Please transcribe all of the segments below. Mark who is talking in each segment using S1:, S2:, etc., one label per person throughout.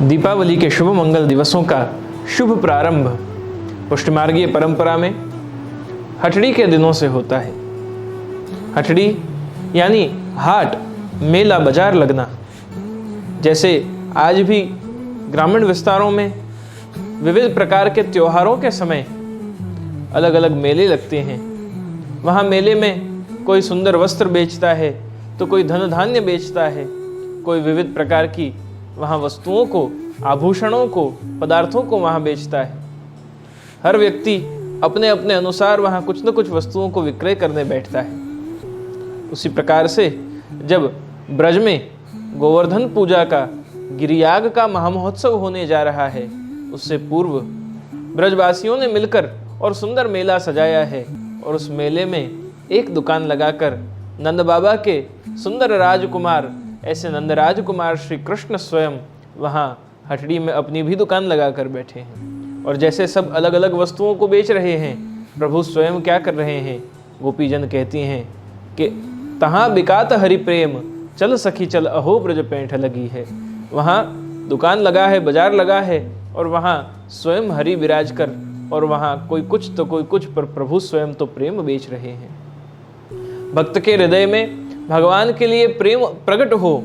S1: दीपावली के शुभ मंगल दिवसों का शुभ प्रारंभ पुष्टिमार्गीय परंपरा में हटड़ी के दिनों से होता है। हटड़ी यानी हाट, मेला, बाजार लगना। जैसे आज भी ग्रामीण विस्तारों में विविध प्रकार के त्योहारों के समय अलग अलग मेले लगते हैं। वहाँ मेले में कोई सुंदर वस्त्र बेचता है तो कोई धन धान्य बेचता है, कोई विविध प्रकार की वहाँ वस्तुओं को, आभूषणों को, पदार्थों को वहाँ बेचता है। हर व्यक्ति अपने अपने अनुसार वहाँ कुछ न कुछ वस्तुओं को विक्रय करने बैठता है। उसी प्रकार से जब ब्रज में गोवर्धन पूजा का, गिरियाग का महामहोत्सव होने जा रहा है, उससे पूर्व ब्रजवासियों ने मिलकर और सुंदर मेला सजाया है। और उस मेले में एक दुकान लगाकर नंद बाबा के सुंदर राजकुमार, ऐसे नंदराज कुमार श्री कृष्ण स्वयं वहाँ हटड़ी में अपनी भी दुकान लगाकर बैठे हैं। और जैसे सब अलग अलग वस्तुओं को बेच रहे हैं, प्रभु स्वयं क्या कर रहे हैं? गोपीजन कहती हैं कि तहाँ बिकात हरि प्रेम, चल सखी चल अहो ब्रज पैंठ लगी है। वहाँ दुकान लगा है, बाजार लगा है, और वहाँ स्वयं हरि विराज कर, और वहाँ कोई कुछ तो कोई कुछ, पर प्रभु स्वयं तो प्रेम बेच रहे हैं। भक्त के हृदय में भगवान के लिए प्रेम प्रकट हो,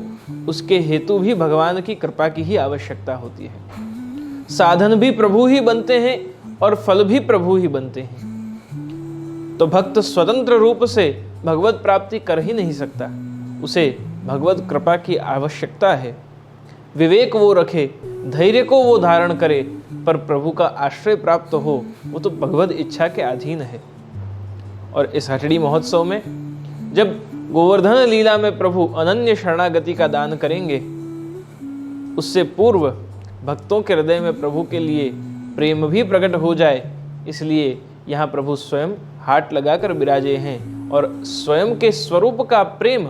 S1: उसके हेतु भी भगवान की कृपा की ही आवश्यकता होती है। साधन भी प्रभु ही बनते हैं और फल भी प्रभु ही बनते हैं। तो भक्त स्वतंत्र रूप से भगवत प्राप्ति कर ही नहीं सकता, उसे भगवत कृपा की आवश्यकता है। विवेक वो रखे, धैर्य को वो धारण करे, पर प्रभु का आश्रय प्राप्त हो, वो तो भगवत इच्छा के अधीन है। और इस हटड़ी महोत्सव में जब गोवर्धन लीला में प्रभु अनन्य शरणागति का दान करेंगे, उससे पूर्व भक्तों के हृदय में प्रभु के लिए प्रेम भी प्रकट हो जाए, इसलिए यहाँ प्रभु स्वयं हाट लगाकर विराजे हैं। और स्वयं के स्वरूप का प्रेम,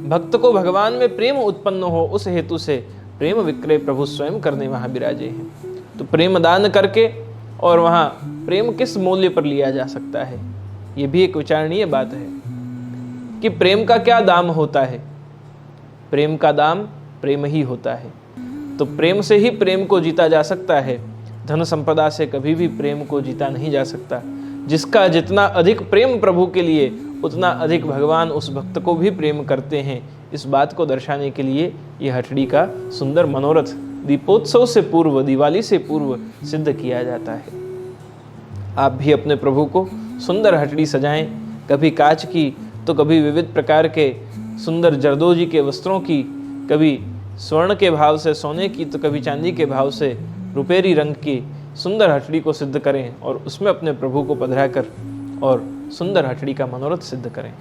S1: भक्त को भगवान में प्रेम उत्पन्न हो, उस हेतु से प्रेम विक्रय प्रभु स्वयं करने वहाँ विराजे हैं। तो प्रेम दान करके और वहाँ प्रेम किस मूल्य पर लिया जा सकता है, ये भी एक विचारणीय बात है कि प्रेम का क्या दाम होता है। प्रेम का दाम प्रेम ही होता है। तो प्रेम से ही प्रेम को जीता जा सकता है। धन संपदा से कभी भी प्रेम को जीता नहीं जा सकता। जिसका जितना अधिक प्रेम प्रभु के लिए, उतना अधिक भगवान उस भक्त को भी प्रेम करते हैं। इस बात को दर्शाने के लिए ये हटड़ी का सुंदर मनोरथ दीपोत्सव से पूर्व, दिवाली से पूर्व सिद्ध किया जाता है। आप भी अपने प्रभु को सुंदर हटड़ी सजाएं, कभी कांच की तो कभी विविध प्रकार के सुंदर जरदोजी के वस्त्रों की, कभी स्वर्ण के भाव से सोने की, तो कभी चांदी के भाव से रुपेरी रंग की सुंदर हटड़ी को सिद्ध करें और उसमें अपने प्रभु को पधरा कर और सुंदर हटड़ी का मनोरथ सिद्ध करें।